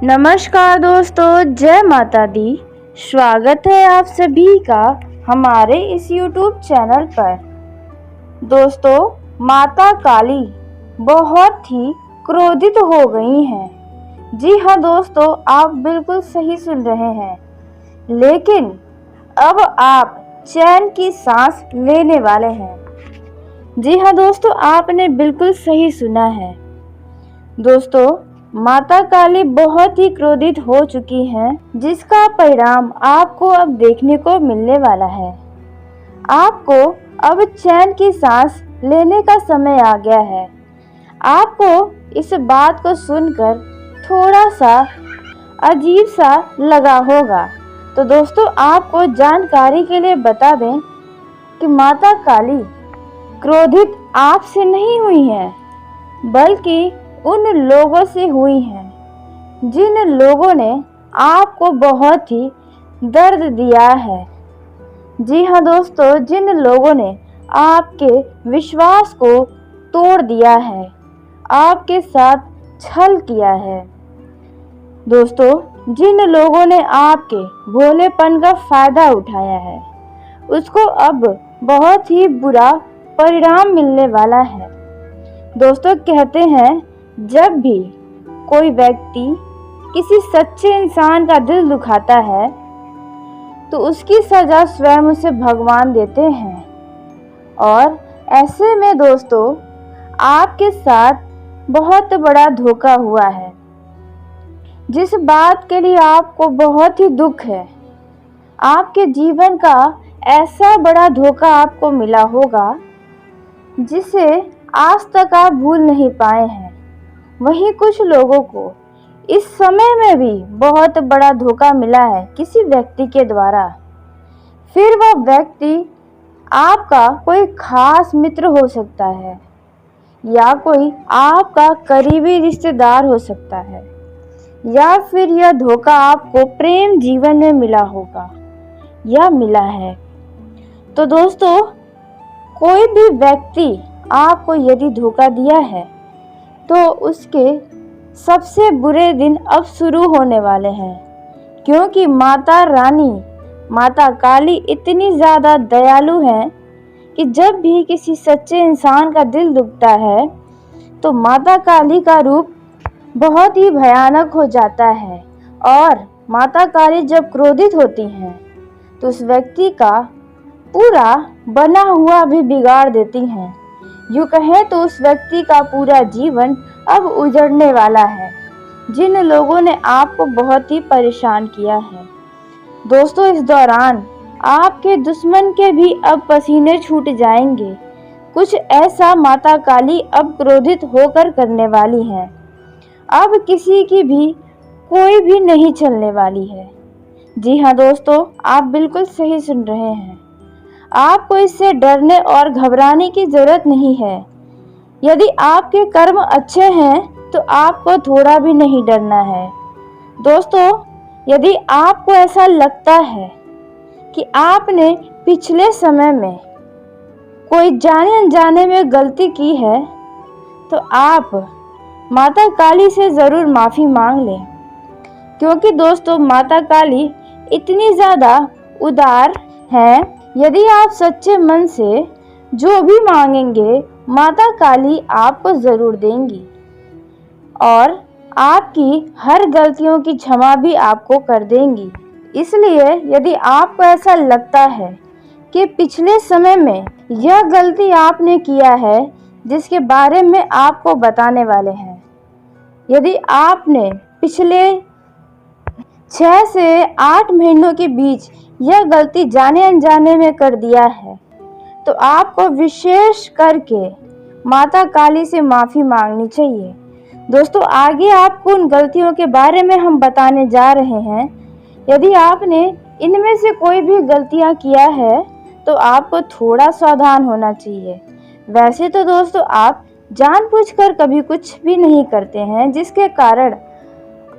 नमस्कार दोस्तों, जय माता दी। स्वागत है आप सभी का हमारे इस YouTube चैनल पर। दोस्तों, माता काली बहुत ही क्रोधित हो गई हैं। जी हाँ दोस्तों, आप बिल्कुल सही सुन रहे हैं। लेकिन अब आप चैन की सांस लेने वाले हैं। जी हाँ दोस्तों, आपने बिल्कुल सही सुना है। दोस्तों, माता काली बहुत ही क्रोधित हो चुकी हैं, जिसका परिणाम आपको अब देखने को मिलने वाला है। आपको अब चैन की सांस लेने का समय आ गया है। आपको इस बात को सुनकर थोड़ा सा अजीब सा लगा होगा। तो दोस्तों, आपको जानकारी के लिए बता दें कि माता काली क्रोधित आपसे नहीं हुई है, बल्कि उन लोगों से हुई हैं जिन लोगों ने आपको बहुत ही दर्द दिया है। जी हाँ दोस्तों, जिन लोगों ने आपके विश्वास को तोड़ दिया है, आपके साथ छल किया है। दोस्तों, जिन लोगों ने आपके भोलेपन का फायदा उठाया है, उसको अब बहुत ही बुरा परिणाम मिलने वाला है। दोस्तों, कहते हैं जब भी कोई व्यक्ति किसी सच्चे इंसान का दिल दुखाता है तो उसकी सजा स्वयं उसे भगवान देते हैं। और ऐसे में दोस्तों, आपके साथ बहुत बड़ा धोखा हुआ है, जिस बात के लिए आपको बहुत ही दुख है। आपके जीवन का ऐसा बड़ा धोखा आपको मिला होगा जिसे आज तक आप भूल नहीं पाए हैं। वहीं कुछ लोगों को इस समय में भी बहुत बड़ा धोखा मिला है किसी व्यक्ति के द्वारा। फिर वह व्यक्ति आपका कोई खास मित्र हो सकता है, या कोई आपका करीबी रिश्तेदार हो सकता है, या फिर यह धोखा आपको प्रेम जीवन में मिला होगा या मिला है। तो दोस्तों, कोई भी व्यक्ति आपको यदि धोखा दिया है तो उसके सबसे बुरे दिन अब शुरू होने वाले हैं, क्योंकि माता रानी, माता काली इतनी ज़्यादा दयालु हैं कि जब भी किसी सच्चे इंसान का दिल दुखता है तो माता काली का रूप बहुत ही भयानक हो जाता है। और माता काली जब क्रोधित होती हैं तो उस व्यक्ति का पूरा बना हुआ भी बिगाड़ देती हैं। यूँ कहें तो उस व्यक्ति का पूरा जीवन अब उजड़ने वाला है, जिन लोगों ने आपको बहुत ही परेशान किया है। दोस्तों, इस दौरान आपके दुश्मन के भी अब पसीने छूट जाएंगे। कुछ ऐसा माता काली अब क्रोधित होकर करने वाली है। अब किसी की भी कोई भी नहीं चलने वाली है। जी हाँ दोस्तों, आप बिल्कुल सही सुन रहे हैं। आपको इससे डरने और घबराने की जरूरत नहीं है। यदि आपके कर्म अच्छे हैं तो आपको थोड़ा भी नहीं डरना है। दोस्तों, यदि आपको ऐसा लगता है कि आपने पिछले समय में कोई जाने अनजाने में गलती की है तो आप माता काली से ज़रूर माफ़ी मांग लें, क्योंकि दोस्तों, माता काली इतनी ज़्यादा उदार हैं। यदि आप सच्चे मन से जो भी मांगेंगे, माता काली आपको ज़रूर देंगी और आपकी हर गलतियों की क्षमा भी आपको कर देंगी। इसलिए यदि आपको ऐसा लगता है कि पिछले समय में यह गलती आपने किया है, जिसके बारे में आपको बताने वाले हैं, यदि आपने पिछले 6 से 8 महीनों के बीच यह गलती जाने अनजाने में कर दिया है, तो आपको विशेष करके माता काली से माफ़ी मांगनी चाहिए। दोस्तों, आगे आपको उन गलतियों के बारे में हम बताने जा रहे हैं। यदि आपने इनमें से कोई भी गलतियां किया है तो आपको थोड़ा सावधान होना चाहिए। वैसे तो दोस्तों, आप जानबूझकर कभी कुछ भी नहीं करते हैं, जिसके कारण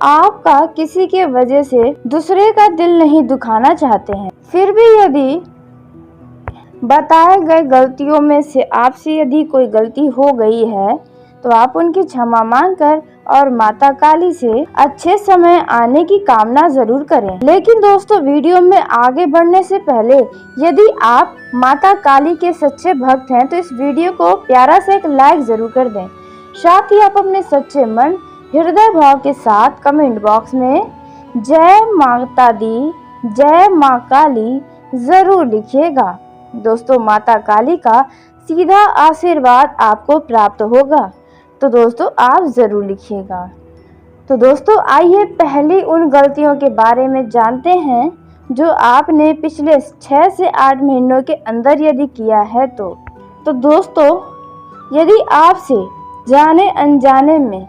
आपका किसी के वजह से दूसरे का दिल नहीं दुखाना चाहते हैं। फिर भी यदि बताए गए गलतियों में से आपसे यदि कोई गलती हो गई है तो आप उनकी क्षमा मांगकर और माता काली से अच्छे समय आने की कामना जरूर करें। लेकिन दोस्तों, वीडियो में आगे बढ़ने से पहले यदि आप माता काली के सच्चे भक्त हैं तो इस वीडियो को प्यारा सा एक लाइक जरूर कर दें। साथ ही आप अपने सच्चे मन हृदय भाव के साथ कमेंट बॉक्स में जय माता दी, जय माँ काली जरूर लिखिएगा। दोस्तों, माता काली का सीधा आशीर्वाद आपको प्राप्त होगा, तो दोस्तों आप जरूर लिखिएगा। तो दोस्तों, आइए पहले उन गलतियों के बारे में जानते हैं जो आपने पिछले 6 से 8 महीनों के अंदर यदि किया है तो दोस्तों, यदि आपसे जाने अनजाने में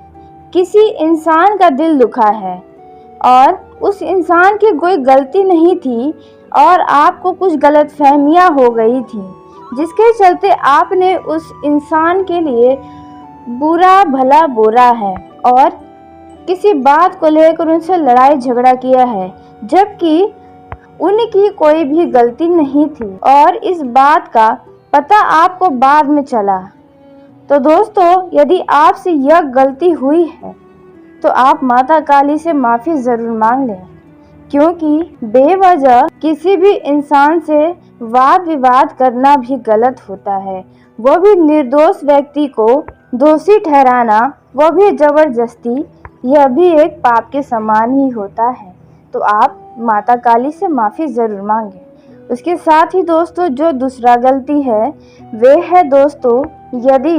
किसी इंसान का दिल दुखा है और उस इंसान की कोई गलती नहीं थी और आपको कुछ गलतफहमियां हो गई थी, जिसके चलते आपने उस इंसान के लिए बुरा भला बोला है और किसी बात को लेकर उनसे लड़ाई झगड़ा किया है, जबकि उनकी कोई भी गलती नहीं थी और इस बात का पता आपको बाद में चला, तो दोस्तों यदि आपसे यह गलती हुई है तो आप माता काली से माफ़ी ज़रूर मांग लें, क्योंकि बेवजह किसी भी इंसान से वाद विवाद करना भी गलत होता है। वो भी निर्दोष व्यक्ति को दोषी ठहराना, वो भी ज़बरदस्ती, यह भी एक पाप के समान ही होता है। तो आप माता काली से माफ़ी ज़रूर मांगें। उसके साथ ही दोस्तों, जो दूसरा गलती है वे है दोस्तों, यदि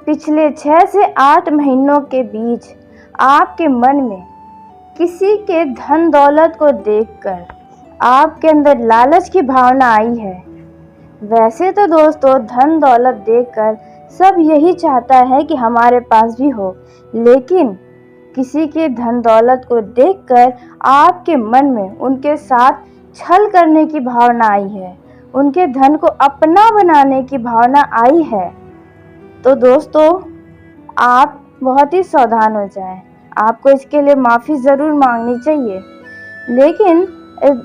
पिछले 6 से 8 महीनों के बीच आपके मन में किसी के धन दौलत को देखकर आपके अंदर लालच की भावना आई है। वैसे तो दोस्तों, धन दौलत देखकर सब यही चाहता है कि हमारे पास भी हो, लेकिन किसी के धन दौलत को देखकर आपके मन में उनके साथ छल करने की भावना आई है, उनके धन को अपना बनाने की भावना आई है, तो दोस्तों आप बहुत ही सावधान हो जाएं। आपको इसके लिए माफ़ी ज़रूर मांगनी चाहिए। लेकिन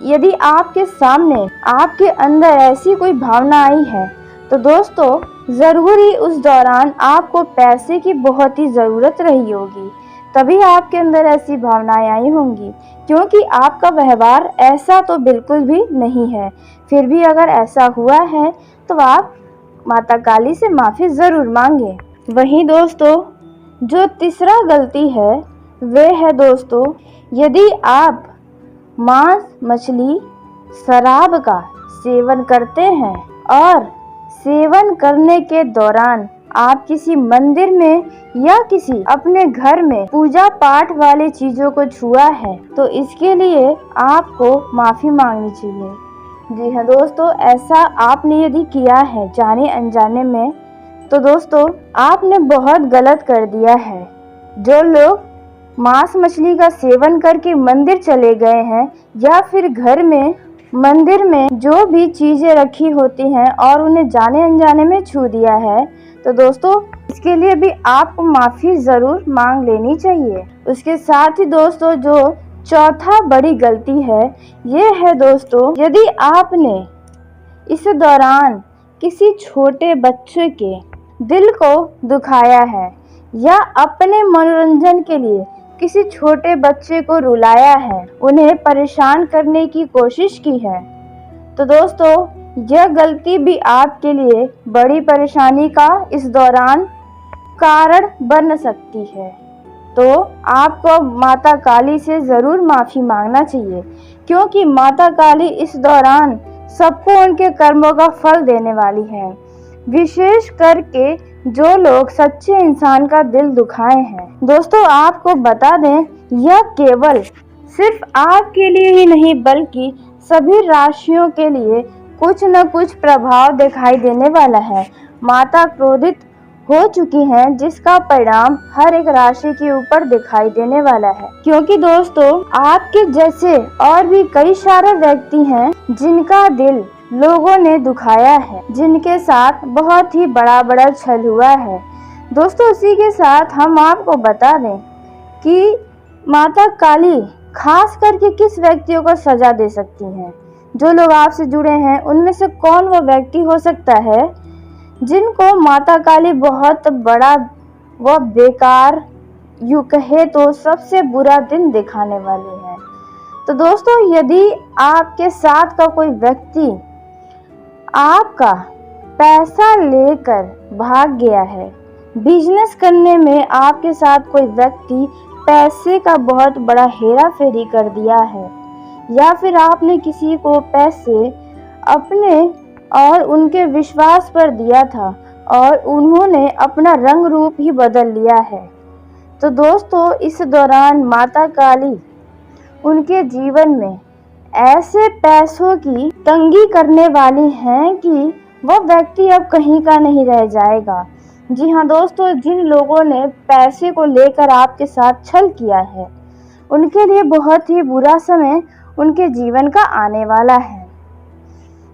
यदि आपके सामने आपके अंदर ऐसी कोई भावना आई है तो दोस्तों ज़रूर ही उस दौरान आपको पैसे की बहुत ही ज़रूरत रही होगी, तभी आपके अंदर ऐसी भावनाएं आई होंगी, क्योंकि आपका व्यवहार ऐसा तो बिल्कुल भी नहीं है। फिर भी अगर ऐसा हुआ है तो आप माता काली से माफ़ी ज़रूर मांगे। वहीं दोस्तों, जो तीसरा गलती है वे है दोस्तों, यदि आप मांस, मछली, शराब का सेवन करते हैं और सेवन करने के दौरान आप किसी मंदिर में या किसी अपने घर में पूजा पाठ वाली चीज़ों को छुआ है तो इसके लिए आपको माफ़ी मांगनी चाहिए। जी हाँ दोस्तों, ऐसा आपने यदि किया है जाने अनजाने में तो दोस्तों आपने बहुत गलत कर दिया है। जो लोग मांस मछली का सेवन करके मंदिर चले गए हैं या फिर घर में मंदिर में जो भी चीज़ें रखी होती हैं और उन्हें जाने अनजाने में छू दिया है, तो दोस्तों इसके लिए भी आपको माफ़ी ज़रूर मांग लेनी चाहिए। उसके साथ ही दोस्तों, जो चौथा बड़ी गलती है ये है दोस्तों, यदि आपने इस दौरान किसी छोटे बच्चे के दिल को दुखाया है या अपने मनोरंजन के लिए किसी छोटे बच्चे को रुलाया है, उन्हें परेशान करने की कोशिश की है, तो दोस्तों यह गलती भी आपके लिए बड़ी परेशानी का इस दौरान कारण बन सकती है। तो आपको माता काली से ज़रूर माफ़ी मांगना चाहिए, क्योंकि माता काली इस दौरान सबको उनके कर्मों का फल देने वाली है। विशेष करके जो लोग सच्चे इंसान का दिल दुखाए हैं। दोस्तों आपको बता दें, यह केवल सिर्फ आपके लिए ही नहीं बल्कि सभी राशियों के लिए कुछ न कुछ प्रभाव दिखाई देने वाला है। माता क्रोधित हो चुकी हैं, जिसका परिणाम हर एक राशि के ऊपर दिखाई देने वाला है, क्योंकि दोस्तों आपके जैसे और भी कई सारे व्यक्ति हैं जिनका दिल लोगों ने दुखाया है, जिनके साथ बहुत ही बड़ा छल हुआ है। दोस्तों इसी के साथ हम आपको बता दें कि माता काली खास करके किस व्यक्तियों को सजा दे सकती हैं। जो लोग आपसे जुड़े हैं उनमें से कौन वो व्यक्ति हो सकता है जिनको माता काली बहुत बड़ा व बेकार यूँ कहे तो सबसे बुरा दिन दिखाने वाले हैं। तो दोस्तों, यदि आपके साथ का कोई व्यक्ति आपका पैसा लेकर भाग गया है, बिजनेस करने में आपके साथ कोई व्यक्ति पैसे का बहुत बड़ा हेरा फेरी कर दिया है, या फिर आपने किसी को पैसे अपने और उनके विश्वास पर दिया था और उन्होंने अपना रंग रूप ही बदल लिया है, तो दोस्तों इस दौरान माता काली उनके जीवन में ऐसे पैसों की तंगी करने वाली हैं कि वह व्यक्ति अब कहीं का नहीं रह जाएगा। जी हाँ दोस्तों, जिन लोगों ने पैसे को लेकर आपके साथ छल किया है, उनके लिए बहुत ही बुरा समय उनके जीवन का आने वाला है।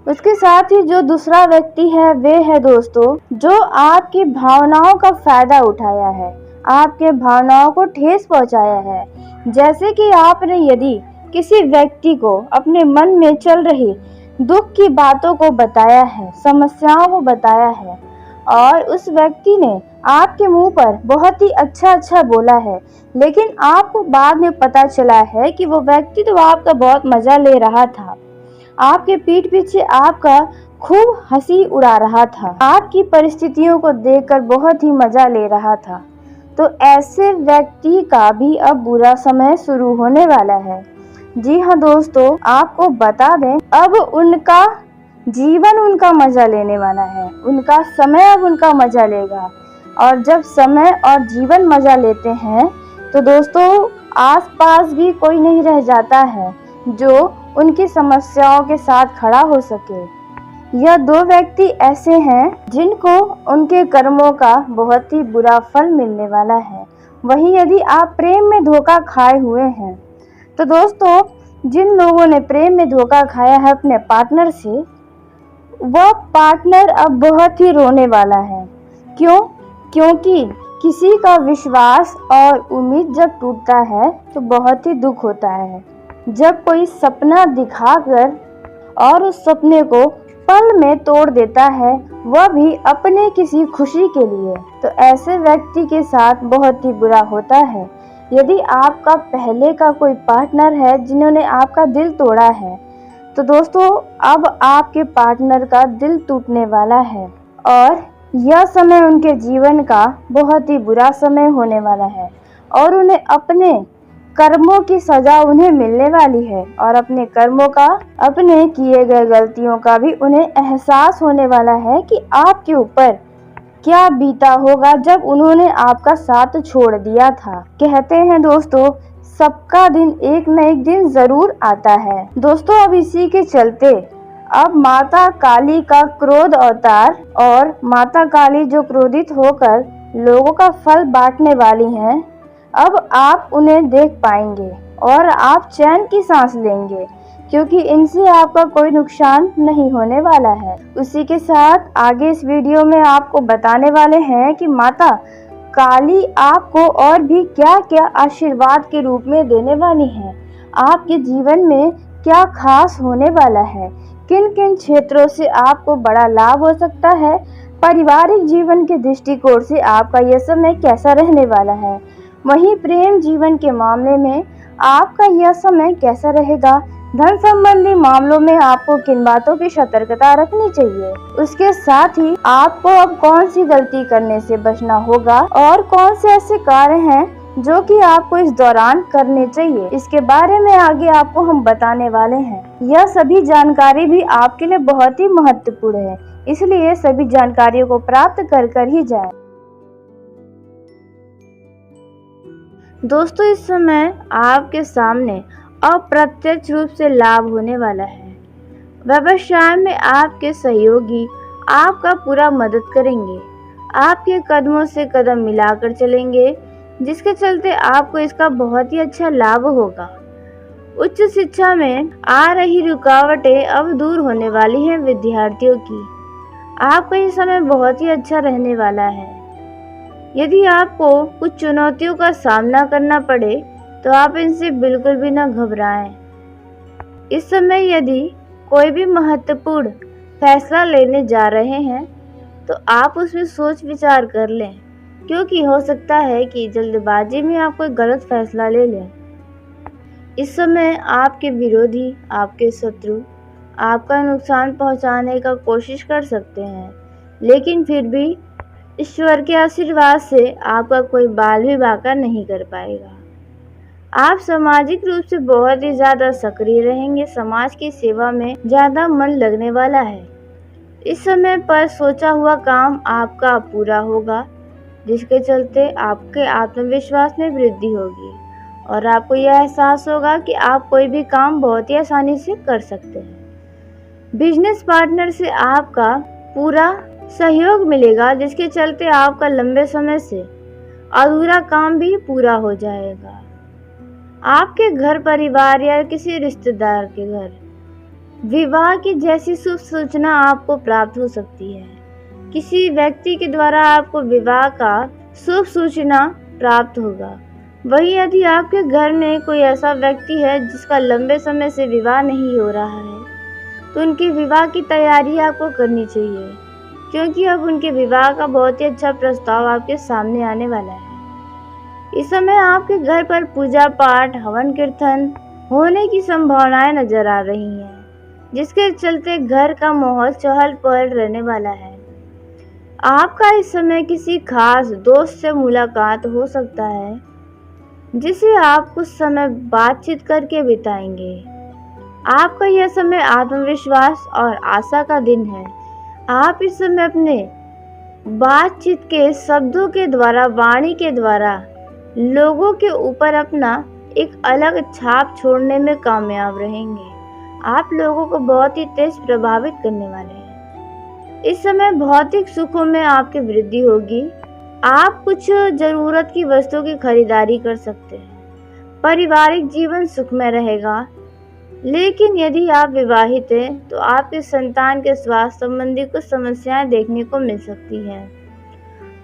उसके साथ ही जो दूसरा व्यक्ति है, वे है दोस्तों जो आपकी भावनाओं का फायदा उठाया है, आपके भावनाओं को ठेस पहुंचाया है। जैसे कि आपने यदि किसी व्यक्ति को अपने मन में चल रही दुख की बातों को बताया है, समस्याओं को बताया है, और उस व्यक्ति ने आपके मुंह पर बहुत ही अच्छा बोला है, लेकिन आपको बाद में पता चला है कि वो व्यक्ति तो आपका बहुत मजा ले रहा था, आपके पीठ पीछे आपका खूब हंसी उड़ा रहा था, आपकी परिस्थितियों को देखकर बहुत ही मजा ले रहा था। तो ऐसे व्यक्ति का भी अब बुरा समय शुरू होने वाला है। जी हाँ दोस्तों, आपको बता दें, अब उनका जीवन उनका मजा लेने वाला है, उनका समय अब उनका मजा लेगा। और जब समय और जीवन मजा लेते हैं तो दोस्तों आसपास भी कोई नहीं रह जाता है जो उनकी समस्याओं के साथ खड़ा हो सके। यह दो व्यक्ति ऐसे हैं जिनको उनके कर्मों का बहुत ही बुरा फल मिलने वाला है। वहीं यदि आप प्रेम में धोखा खाए हुए हैं, तो दोस्तों जिन लोगों ने प्रेम में धोखा खाया है अपने पार्टनर से, वह पार्टनर अब बहुत ही रोने वाला है। क्यों? क्योंकि किसी का विश्वास और उम्मीद जब टूटता है तो बहुत ही दुख होता है। जब कोई सपना दिखाकर और उस सपने को पल में तोड़ देता है, वह भी अपने किसी खुशी के लिए, तो ऐसे व्यक्ति के साथ बहुत ही बुरा होता है। यदि आपका पहले का कोई पार्टनर है जिन्होंने आपका दिल तोड़ा है, तो दोस्तों अब आपके पार्टनर का दिल टूटने वाला है और यह समय उनके जीवन का बहुत ही बुरा समय होने वाला है और उन्हें अपने कर्मों की सजा उन्हें मिलने वाली है और अपने कर्मों का, अपने किए गए गलतियों का भी उन्हें एहसास होने वाला है कि आपके ऊपर क्या बीता होगा जब उन्होंने आपका साथ छोड़ दिया था। कहते हैं दोस्तों, सबका दिन एक न एक दिन जरूर आता है। दोस्तों अब इसी के चलते अब माता काली का क्रोध अवतार और माता काली जो क्रोधित होकर लोगों का फल बांटने वाली हैं, अब आप उन्हें देख पाएंगे और आप चैन की सांस लेंगे, क्योंकि इनसे आपका कोई नुकसान नहीं होने वाला है। उसी के साथ आगे इस वीडियो में आपको बताने वाले हैं कि माता काली आपको और भी क्या क्या आशीर्वाद के रूप में देने वाली हैं, आपके जीवन में क्या खास होने वाला है, किन किन क्षेत्रों से आपको बड़ा लाभ हो सकता है, पारिवारिक जीवन के दृष्टिकोण से आपका यह समय कैसा रहने वाला है, वहीं प्रेम जीवन के मामले में आपका यह समय कैसा रहेगा, धन संबंधी मामलों में आपको किन बातों की सतर्कता रखनी चाहिए, उसके साथ ही आपको अब कौन सी गलती करने से बचना होगा और कौन से ऐसे कार्य हैं जो कि आपको इस दौरान करने चाहिए, इसके बारे में आगे आपको हम बताने वाले हैं। यह सभी जानकारी भी आपके लिए बहुत ही महत्वपूर्ण है, इसलिए सभी जानकारियों को प्राप्त कर ही जाए। दोस्तों इस समय आपके सामने अप्रत्यक्ष रूप से लाभ होने वाला है। व्यवसाय में आपके सहयोगी आपका पूरा मदद करेंगे, आपके कदमों से कदम मिलाकर चलेंगे, जिसके चलते आपको इसका बहुत ही अच्छा लाभ होगा। उच्च शिक्षा में आ रही रुकावटें अब दूर होने वाली हैं विद्यार्थियों की। आपका ये समय बहुत ही अच्छा रहने वाला है। यदि आपको कुछ चुनौतियों का सामना करना पड़े तो आप इनसे बिल्कुल भी न घबराएं। इस समय यदि कोई भी महत्वपूर्ण फैसला लेने जा रहे हैं तो आप उसमें सोच विचार कर लें, क्योंकि हो सकता है कि जल्दबाजी में आप कोई गलत फैसला ले लें। इस समय आपके विरोधी, आपके शत्रु आपका नुकसान पहुंचाने का कोशिश कर सकते हैं, लेकिन फिर भी ईश्वर के आशीर्वाद से आपका कोई बाल भी बांका नहीं कर पाएगा। आप सामाजिक रूप से बहुत ही ज़्यादा सक्रिय रहेंगे। समाज की सेवा में ज़्यादा मन लगने वाला है। इस समय पर सोचा हुआ काम आपका पूरा होगा, जिसके चलते आपके आत्मविश्वास में वृद्धि होगी और आपको यह एहसास होगा कि आप कोई भी काम बहुत ही आसानी से कर सकते हैं। बिजनेस पार्टनर से आपका पूरा सहयोग मिलेगा, जिसके चलते आपका लंबे समय से अधूरा काम भी पूरा हो जाएगा। आपके घर परिवार या किसी रिश्तेदार के घर विवाह की जैसी शुभ सूचना आपको प्राप्त हो सकती है। किसी व्यक्ति के द्वारा आपको विवाह का शुभ सूचना प्राप्त होगा। वहीं यदि आपके घर में कोई ऐसा व्यक्ति है जिसका लंबे समय से विवाह नहीं हो रहा है, तो उनके विवाह की तैयारी आपको करनी चाहिए, क्योंकि अब उनके विवाह का बहुत ही अच्छा प्रस्ताव आपके सामने आने वाला है। इस समय आपके घर पर पूजा पाठ, हवन कीर्तन होने की संभावनाएं नजर आ रही हैं, जिसके चलते घर का माहौल चहल पहल रहने वाला है। आपका इस समय किसी खास दोस्त से मुलाकात हो सकता है, जिसे आप कुछ समय बातचीत करके बिताएंगे। आपका यह समय आत्मविश्वास और आशा का दिन है। आप इस समय अपने बातचीत के शब्दों के द्वारा, वाणी के द्वारा लोगों के ऊपर अपना एक अलग छाप छोड़ने में कामयाब रहेंगे। आप लोगों को बहुत ही तेज प्रभावित करने वाले हैं। इस समय भौतिक सुखों में आपकी वृद्धि होगी। आप कुछ जरूरत की वस्तुओं की खरीदारी कर सकते हैं। पारिवारिक जीवन सुखमय रहेगा, लेकिन यदि आप विवाहित हैं तो आपके संतान के स्वास्थ्य संबंधी कुछ समस्याएं देखने को मिल सकती हैं।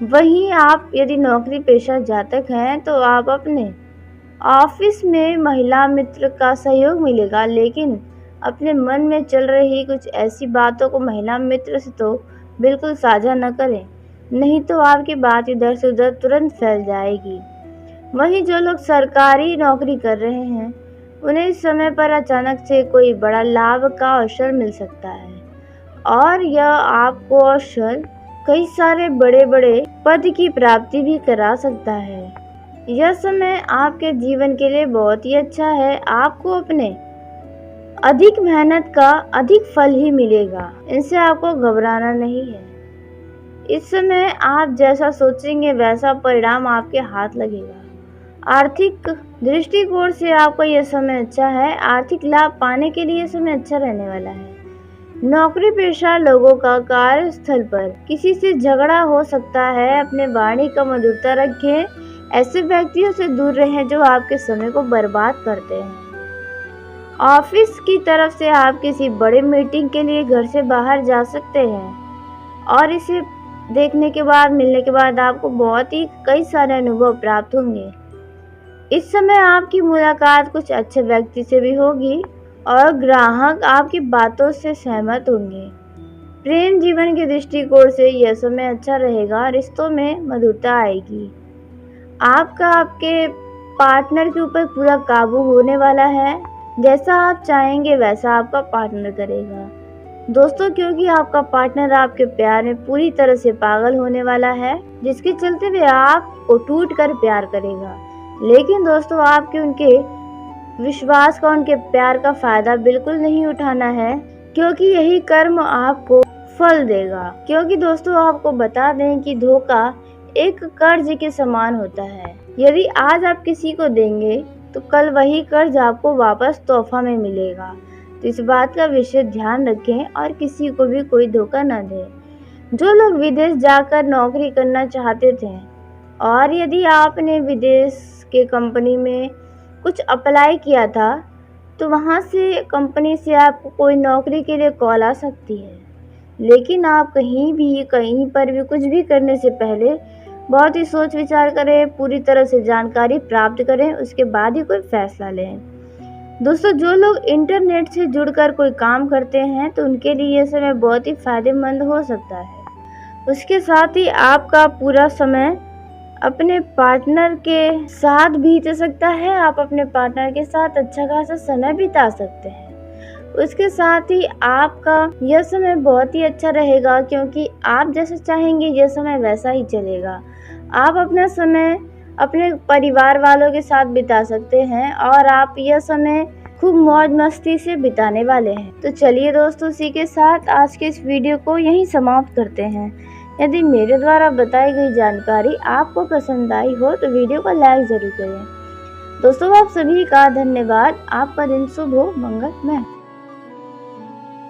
वहीं आप यदि नौकरी पेशा जातक हैं तो आप अपने ऑफिस में महिला मित्र का सहयोग मिलेगा, लेकिन अपने मन में चल रही कुछ ऐसी बातों को महिला मित्र से तो बिल्कुल साझा न करें, नहीं तो आपकी बात इधर से उधर तुरंत फैल जाएगी। वहीं जो लोग सरकारी नौकरी कर रहे हैं, उन्हें इस समय पर अचानक से कोई बड़ा लाभ का अवसर मिल सकता है और यह आपको अवसर कई सारे बड़े बड़े पद की प्राप्ति भी करा सकता है। यह समय आपके जीवन के लिए बहुत ही अच्छा है। आपको अपने अधिक मेहनत का अधिक फल ही मिलेगा, इनसे आपको घबराना नहीं है। इस समय आप जैसा सोचेंगे वैसा परिणाम आपके हाथ लगेगा। आर्थिक दृष्टिकोण से आपका यह समय अच्छा है। आर्थिक लाभ पाने के लिए यह समय अच्छा रहने वाला है। नौकरी पेशा लोगों का कार्यस्थल पर किसी से झगड़ा हो सकता है। अपने वाणी का मधुरता रखें। ऐसे व्यक्तियों से दूर रहें जो आपके समय को बर्बाद करते हैं। ऑफिस की तरफ से आप किसी बड़े मीटिंग के लिए घर से बाहर जा सकते हैं और इसे देखने के बाद, मिलने के बाद आपको बहुत ही कई सारे अनुभव प्राप्त होंगे। इस समय आपकी मुलाकात कुछ अच्छे व्यक्ति से भी होगी और ग्राहक आपकी बातों से सहमत होंगे। प्रेम जीवन के दृष्टिकोण से यह समय अच्छा रहेगा। रिश्तों में मधुरता आएगी। आपका आपके पार्टनर के ऊपर पूरा काबू होने वाला है। जैसा आप चाहेंगे वैसा आपका पार्टनर करेगा दोस्तों, क्योंकि आपका पार्टनर आपके प्यार में पूरी तरह से पागल होने वाला है, जिसके चलते वे आपको टूट कर प्यार करेगा। लेकिन दोस्तों, आपके उनके विश्वास का, उनके प्यार का फायदा बिल्कुल नहीं उठाना है, क्योंकि यही कर्म आपको फल देगा। क्योंकि दोस्तों, आपको बता दें कि धोखा एक कर्ज के समान होता है। यदि आज आप किसी को देंगे तो कल वही कर्ज आपको वापस तोहफा में मिलेगा। तो इस बात का विशेष ध्यान रखें और किसी को भी कोई धोखा न दें। जो लोग विदेश जाकर नौकरी करना चाहते थे और यदि आपने विदेश के कंपनी में कुछ अप्लाई किया था, तो वहाँ से कंपनी से आपको कोई नौकरी के लिए कॉल आ सकती है। लेकिन आप कहीं पर भी कुछ भी करने से पहले बहुत ही सोच विचार करें, पूरी तरह से जानकारी प्राप्त करें, उसके बाद ही कोई फैसला लें। दोस्तों, जो लोग इंटरनेट से जुड़कर कोई काम करते हैं तो उनके लिए यह समय बहुत ही फायदेमंद हो सकता है। उसके साथ ही आपका पूरा समय अपने पार्टनर के साथ बीत सकता है। आप अपने पार्टनर के साथ अच्छा खासा समय बिता सकते हैं। उसके साथ ही आपका यह समय बहुत ही अच्छा रहेगा, क्योंकि आप जैसा चाहेंगे यह समय वैसा ही चलेगा। आप अपना समय अपने परिवार वालों के साथ बिता सकते हैं और आप यह समय खूब मौज मस्ती से बिताने वाले हैं। तो चलिए दोस्तों, इसी के साथ आज के इस वीडियो को यहीं समाप्त करते हैं। यदि मेरे द्वारा बताई गई जानकारी आपको पसंद आई हो तो वीडियो को लाइक ज़रूर करें। दोस्तों, आप सभी का धन्यवाद। आपका दिन शुभ हो, मंगलमय।